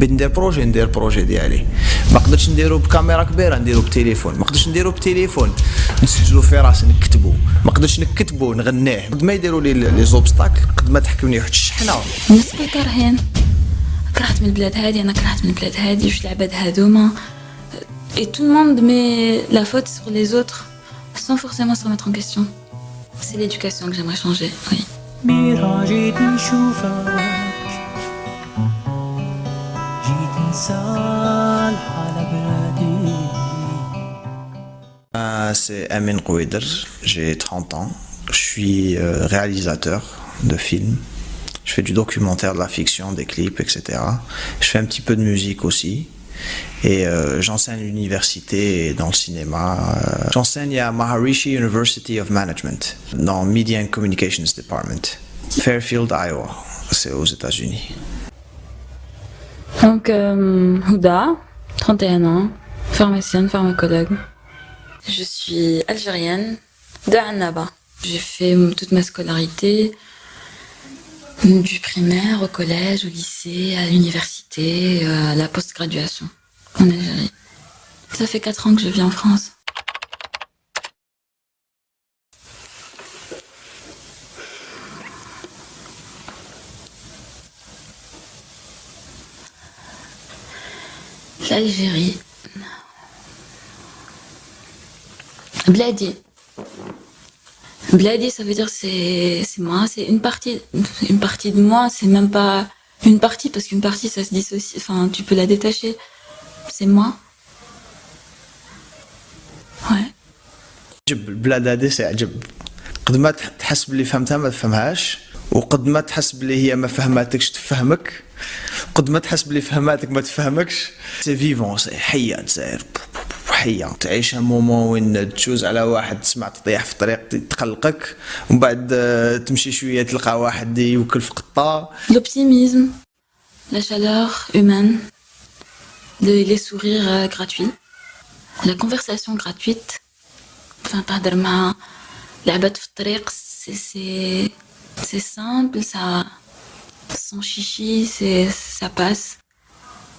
بغيت ندير بروجي ديالي ما قدرتش نديرو بكاميرا كبيره نديرو بتليفون ما قدرتش نديرو بتليفون نسجلو في راسي نكتبو ما قدرتش نكتبو نغنيه قد ما يديروا لي لي زوبستاكل قد ما تحكمني واحد الشحنه الناس كارهين كرهت من البلاد هادي انا كرهت من البلاد هادي واش العباد هادوما et tout le monde met la faute sur les autres sans forcément se remettre en question. C'est l'éducation que j'aimerais changer, oui. ميرا جيت نشوفك جيت نصالح على بلادي. C'est Amin Kouider, j'ai 30 ans, je suis réalisateur de films, je fais du documentaire, de la fiction, des clips, etc. Je fais un petit peu de musique aussi. Et j'enseigne à l'université dans le cinéma. J'enseigne à Maharishi University of Management, dans Media and Communications Department, Fairfield, Iowa, c'est aux États-Unis. Donc, Houda, 31 ans, pharmacienne, pharmacologue. Je suis algérienne de Annaba. J'ai fait toute ma scolarité, du primaire au collège, au lycée, à l'université, à la post-graduation en Algérie. Ça fait 4 ans que je vis en France. L'Algérie. Bladi. Bladi, ça veut dire c'est moi, c'est une partie de moi, c'est même pas une partie parce qu'une partie ça se dissocie, enfin tu peux la détacher. C'est moi. Ouais. عجب البلاد هذه سي عجب قد ما تحس بلي فهمتها ما تفهمهاش وقد ما تحس بلي هي ما فهماتكش تفهمك قد ما تحس بلي فهماتك ما تفهمكش سي فيفون سي حيه تسير حيه تعيش مومون وين تشوز على واحد تسمع تطيح في الطريق تقلقك ومن بعد تمشي شويه تلقى واحد يوكل في قطه. L'optimisme, la chaleur humaine, les sourires gratuits, la conversation gratuite. Enfin, تهدر مع العباد في الطريق c'est simple, ça sans chichi, ça passe.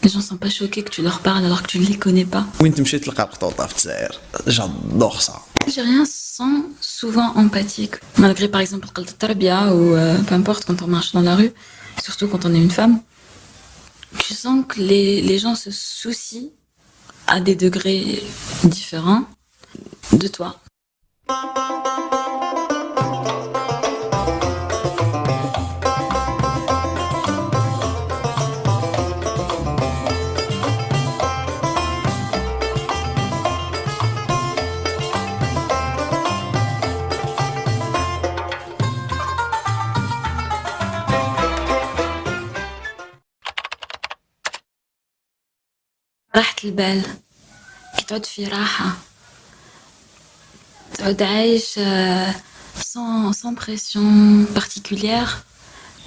Les gens sont pas choqués que tu leur parles alors que tu ne les connais pas. وين تمشي تلقى قطوطه في الجزائر j'adore ça. Les Algériens sont souvent empathiques, malgré par exemple le tarbia ou peu importe quand on marche dans la rue, surtout quand on est une femme. Tu sens que les gens se soucient à des degrés différents de toi. راحة البال كي تعود في راحة تعود عايش sans pression particulière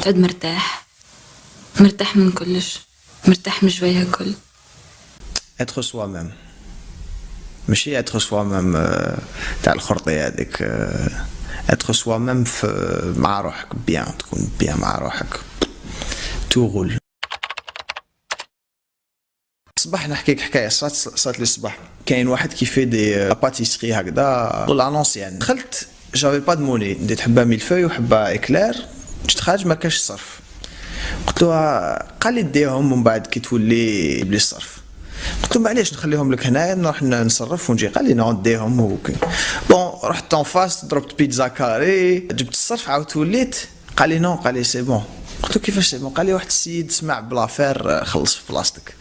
تعود مرتاح من كلش مرتاح من جوايا كل. être soi-même ماشي être soi-même تاع الخرطي هذيك être soi-même مع روحك بيان تكون بيان مع روحك تغول. الصباح نحكيك حكايه صارت لي الصباح كاين واحد كيفي دي باتيسري هكذا ولا لانسيان دخلت جافي با دو موني نديت حبه ميلفوي وحبه اكلير جيت خارج ما كاش الصرف قلت له قال لي ديهم ومن بعد كي تولي بلي الصرف قلت له معليش نخليهم لك هنايا نروح نصرف ونجي قال لي نو نديهم وكي بون رحت طون فاس ضربت بيتزا كاري جبت الصرف عاود وليت قال لي نو قال لي سي بون قلت له كيفاش سي بون قال لي واحد السيد سمع بلافير خلص في بلاصتك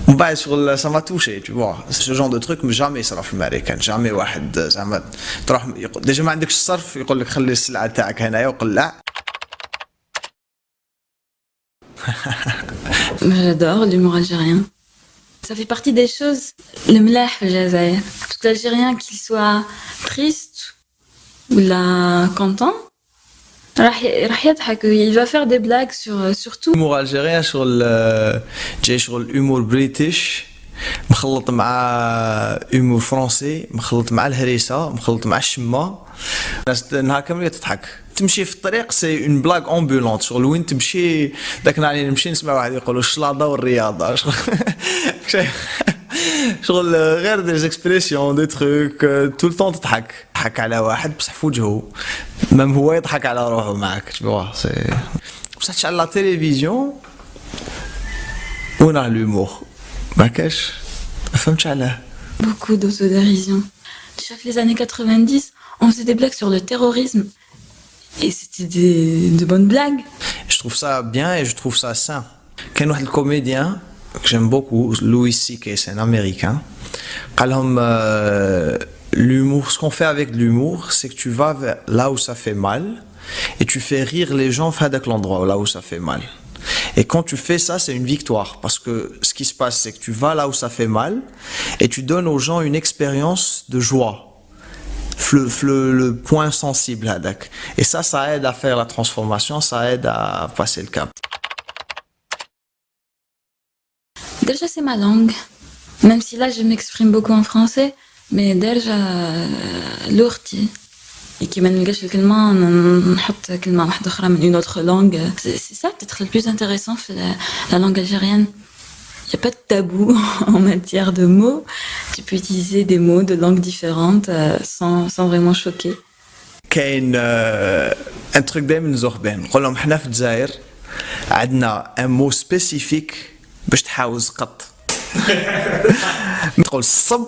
من بعد شغل سا ما توشي tu vois ce genre de truc jamais يصرا في الامريكان jamais واحد زعما تروح ديجا ما عندكش الصرف يقول لك خلي السلعه تاعك هنايا وقلع. J'adore l'humour algérien. Ça fait partie des choses le ملاح في الجزائر. Parce que l'Algérien qu'il soit triste ou là content راح يضحك il va faire des blagues sur tout. الهومور الجيريان شغل جاي شغل هومور بريتش مخلط مع هومور فرنسي مخلط مع الهريسه مخلط مع الشمه الناس نهار كامل تضحك تمشي في الطريق سي اون بلاك امبولونت شغل وين تمشي داك النهار اللي نمشي نسمع واحد يقولوا الشلاضه والرياضه شغل غير دي زيكسبريسيون دي تروك تو الطون تضحك على واحد بصح في وجهه ميم هو يضحك على روحه معاك تبوا سي بصح تشعل لا تيليفزيون وين لومور ما كاش ما فهمتش علاه. Beaucoup d'autodérision. Chaque les années 90, on faisait des blagues sur le terrorisme. Et c'était de bonnes blagues. Je trouve ça bien et je trouve ça sain. كان واحد الكوميديان que j'aime beaucoup, Louis C.K., c'est un américain. L'humour, ce qu'on fait avec l'humour, c'est que tu vas là où ça fait mal et tu fais rire les gens avec l'endroit là où ça fait mal. Et quand tu fais ça, c'est une victoire parce que ce qui se passe, c'est que tu vas là où ça fait mal et tu donnes aux gens une expérience de joie. Le point sensible hadak. Et ça aide à faire la transformation, ça aide à passer le cap. Déjà, c'est ma langue. Même si là, je m'exprime beaucoup en français, mais déjà, l'orti. Et qui m'engage le كلمة نحط كلمة واحدة أخرى من une autre langue. C'est ça peut-être le plus intéressant في la langue algérienne. Il n'y a pas de tabou en matière de mots. Tu peux utiliser des mots de langues différentes sans vraiment choquer. كاين un truc دايما نزوخ بين نقول لهم حنا في الجزائر عندنا un mot spécifique باش تحاوز قط. تقول الصب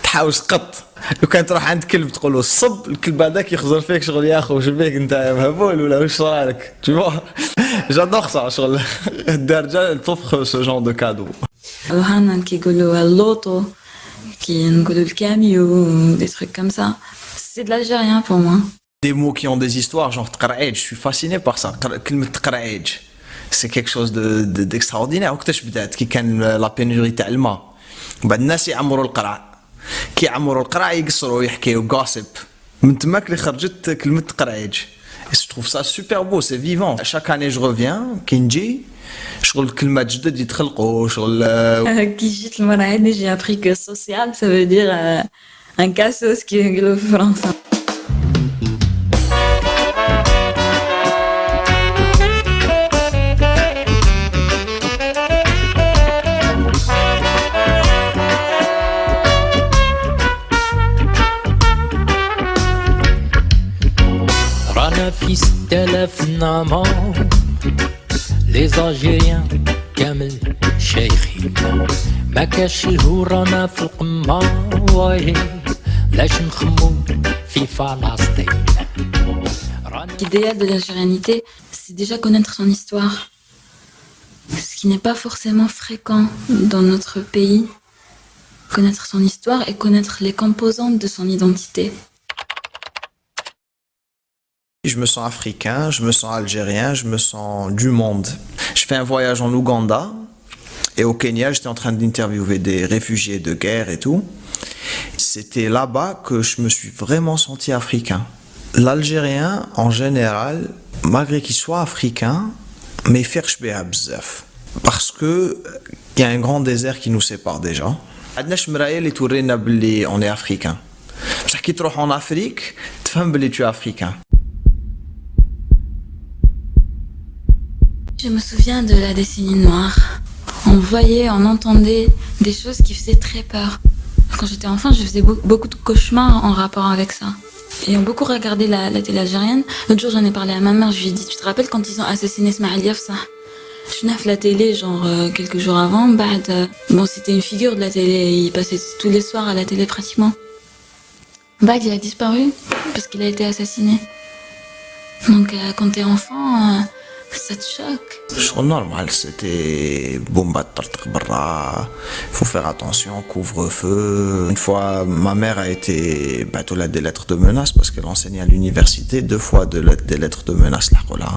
تحاوز قط. لو كان تروح عند كلب تقول له الصب الكلب هذاك يخزر فيك شغل يا اخو واش بيك انت مهبول ولا واش صرالك tu vois. J'adore ça شغل الدرجه تفخ ce genre de cadeau. هانا كيقولوا اللوطو كي نقولوا الكاميو des trucs comme ça. C'est de l'algérien pour moi. Des mots qui ont des histoires genre تقرعيج, je suis fasciné par ça. كلمه تقرعيج c'est quelque chose d'extraordinaire. وقتاش بدات كي كان لا بينوري تاع الماء بعد الناس يعمروا القرع كي يعمروا القرع يقصروا يحكيوا gossip من تماك اللي خرجت كلمه تقرعيج. Et je trouve ça super beau, c'est vivant. Chaque année je reviens كي نجي شغل كلمات جدد يتخلقوا شغل كي جيت المره هذه j'ai appris que social ça veut dire un cassos كي يقولوا في فرنسا. في 6000 نعمة لي زالجيريان كامل شايخين ما كاش الهورانا في القمة واي لاش نخمو في فلسطين. L'idéal de l'algérianité, c'est déjà connaître son histoire, ce qui n'est pas forcément fréquent dans notre pays. Connaître son histoire et connaître les composantes de son identité. Je me sens africain, je me sens algérien, je me sens du monde. Je fais un voyage en Ouganda et au Kenya, j'étais en train d'interviewer des réfugiés de guerre et tout. C'était là-bas que je me suis vraiment senti africain. L'Algérien, en général, malgré qu'il soit africain, mais il fait shbeha bzaf. Parce que il y a un grand désert qui nous sépare déjà. عندناش مرايا اللي تورينا باللي on est africain. بصح كي تروح en Afrique, تفهم باللي tu es africain. Je me souviens de la décennie noire. On voyait, on entendait des choses qui faisaient très peur. Quand j'étais enfant, je faisais beaucoup de cauchemars en rapport avec ça. Ayant beaucoup regardé la télé algérienne, l'autre jour j'en ai parlé à ma mère, je lui ai dit, tu te rappelles quand ils ont assassiné Ismaël Yafsah? Je suis la télé genre quelques jours avant, bon c'était une figure de la télé, il passait tous les soirs à la télé pratiquement. Il a disparu parce qu'il a été assassiné. Donc quand t'es enfant... ça te choque. شغل normal, c'était bomba تطرطق برا, faut faire attention, couvre-feu. Une fois, ma mère a été battu des lettres de menace parce qu'elle enseignait à l'université, 2 fois des lettres de menace là.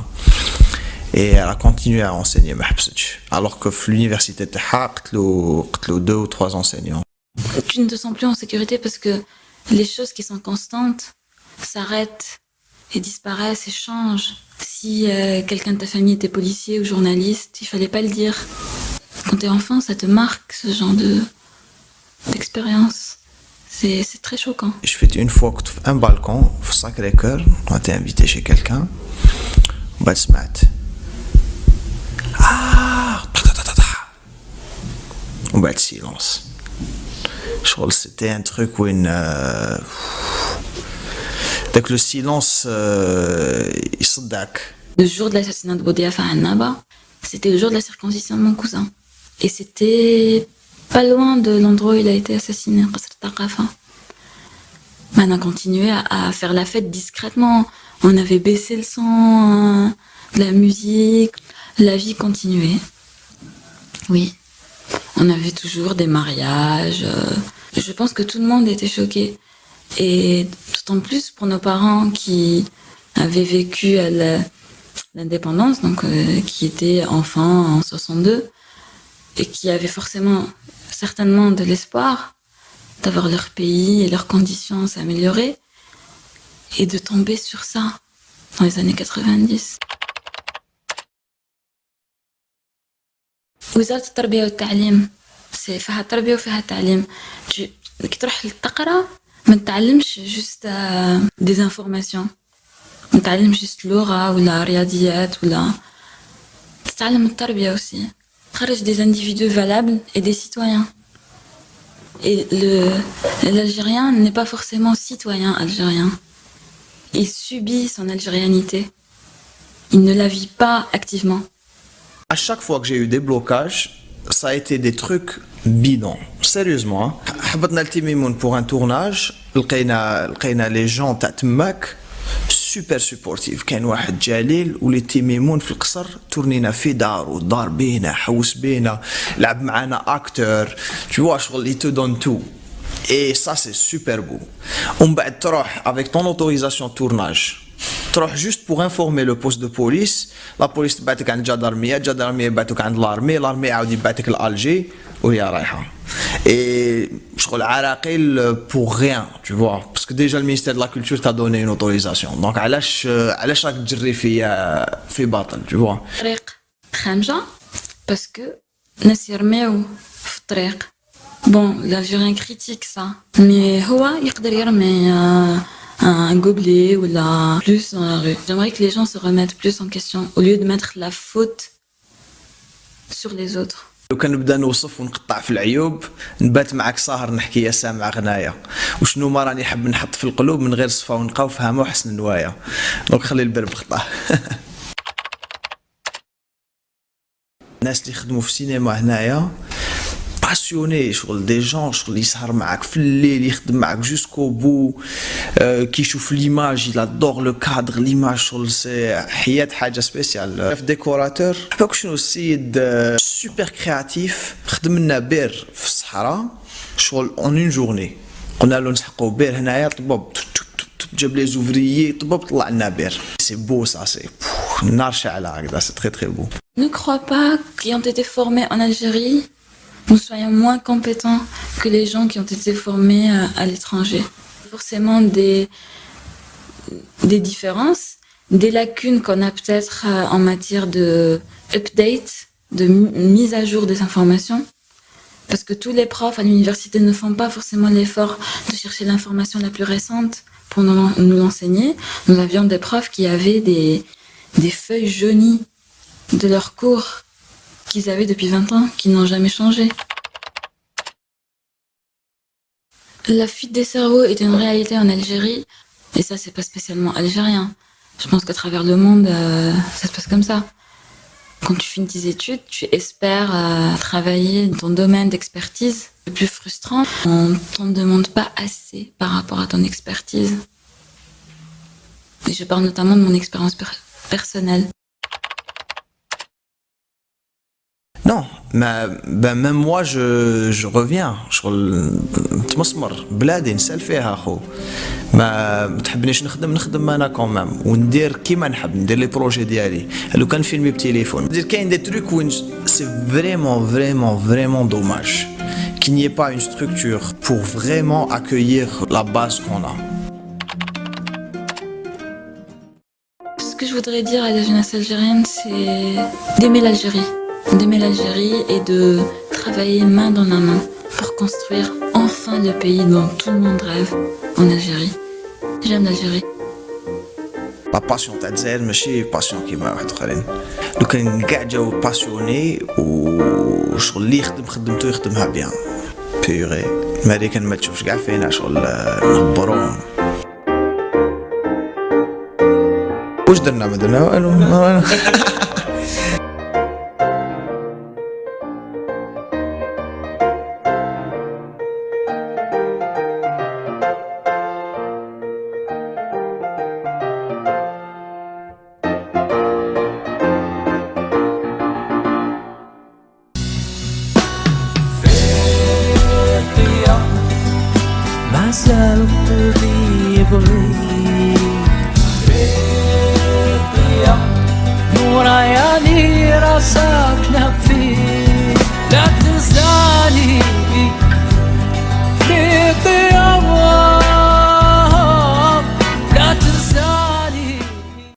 Et elle a continué à enseigner, alors que l'université تاعها قتلوا 2 ou 3 enseignants. Tu ne te sens plus en sécurité parce que les choses qui sont constantes s'arrêtent et disparaissent et changent. Si quelqu'un de ta famille était policier ou journaliste, il fallait pas le dire. Quand t'es enfant, ça te marque ce genre d'expérience. c'est très choquant. Je fais une fois كنت في un balcon في Sacré-Cœur, on était invité chez quelqu'un. وبعد سمعت وبعد silence. شغل c'était un truc وين داك le silence يصدعك. Le jour de l'assassinat de Boudiafa à Annaba, c'était le jour de la circoncision de mon cousin. Et c'était pas loin de l'endroit où il a été assassiné, Qasr Taqafa. On a continué à faire la fête discrètement. On avait baissé le son, de la musique. La vie continuait. Oui. On avait toujours des mariages. Je pense que tout le monde était choqué. Et d'autant plus pour nos parents qui avaient vécu à l'indépendance, donc qui étaient enfants en 62, et qui avaient certainement de l'espoir d'avoir leur pays et leurs conditions s'améliorer, et de tomber sur ça dans les années 90. وزارة التربية والتعليم فيها تربية وفيها تعليم. كي تروح للتقرا ما تتعلمش جوست des informations، ما تتعلمش جوست لغة ولا رياضيات، ولا تتعلم التربية aussi. تخرج des individus valables et des citoyens. Et l'Algérien n'est pas forcément citoyen algérien. Il subit son algérianité. Il ne la vit pas activement. À chaque fois que j'ai eu des blocages, ça a été des trucs bidons. Sérieusement. حبطنا لتيميمون pour un tournage. لقينا les gens تاع تماك سوبر سوبورتيف. كان واحد جليل ولي تيميمون في القصر تورنينا في دارو، دار بينا، حوس بينا، لعب معانا اكتور، tu vois شغل il te donne tout. Et ça c'est super beau. ومن بعد تروح avec ton autorisation tournage. تروح juste pour informer le poste de police. La police تبعتك عند الجدرمية يبعتك عند الارمي عاود يبعتك لألجي وهي رايحة. Et شغل عراقيل pour rien, tu vois, parce que déjà le ministère de la culture t'a donné une autorisation. Donc علاش راك تجري في باطل, tu vois. طريق خامجة parce que ناس يرميو في الطريق. Bon, l'Algérien critique ça, mais هو يقدر يرمي un gobelet ou la plus dans la rue. J'aimerais que les gens se remettent plus en question au lieu de mettre la faute sur les autres. لو كان نبدا نوصف ونقطع في العيوب نبات معك ساهر نحكي يا سامع غنايا وشنو ما راني حاب نحط في القلوب من غير صفا ونقى وفهمه وحسن النوايا. دونك خلي البرب خطاه. الناس اللي يخدموا في السينما هنايا باسيوني شغل دي جون شغل يسهر معك في الليل يخدم معك جوسكو بو كي يشوف ليماج il adore le cadre ليماج شغل سي حياة حاجة سبيسيال. في ديكوراتور حباك شنو السيد سوبر كرياتيف خدم لنا بير في الصحراء شغل اون اون جورني. قلنا له نسحقوا بير هنايا طبب جاب لي زوفريي طبب طلع لنا بير. سي بو سا سي النار شاعلة هكذا سي تري تري بو. Ne crois pas qu'ils ont été formés en Algérie nous soyons moins compétents que les gens qui ont été formés à l'étranger. Forcément des différences, des lacunes qu'on a peut-être en matière de update, de mise à jour des informations. Parce que tous les profs à l'université ne font pas forcément l'effort de chercher l'information la plus récente pour nous l'enseigner. Nous avions des profs qui avaient des feuilles jaunies de leurs cours qu'ils avaient depuis 20 ans, qui n'ont jamais changé. La fuite des cerveaux est une réalité en Algérie, et ça c'est pas spécialement algérien. Je pense qu'à travers le monde, ça se passe comme ça. Quand tu finis tes études, tu espères travailler dans ton domaine d'expertise. Le plus frustrant, on t'en demande pas assez par rapport à ton expertise. Et je parle notamment de mon expérience personnelle. Non, même moi je reviens. تمسمر بلادي نسال فيها اخو. ما تحبنيش نخدم انا كومام وندير كيما نحب ندير لي بروجي ديالي. لو كان فيلمي بتليفون ندير كاين دي تروك وين سي فريمون دوماج qu'il n'y ait pas une structure pour vraiment accueillir la base qu'on a. Ce que je voudrais dire à la jeunesse algérienne, c'est d'aimer l'Algérie et de travailler main dans la main pour construire enfin le pays dont tout le monde rêve, en Algérie. J'aime l'Algérie. لا باسيون تاع الجزائر ماشي باسيون كيما واحد اخرين. لو كان كاع جاو باسيوني وشغل اللي يخدم خدمته يخدمها بيان بيغي امريكان ما تشوفش كاع فينا شغل نهبروهم. واش درنا ما درنا والو. عسى قلبي يبغي نور عيالي راسك لهفي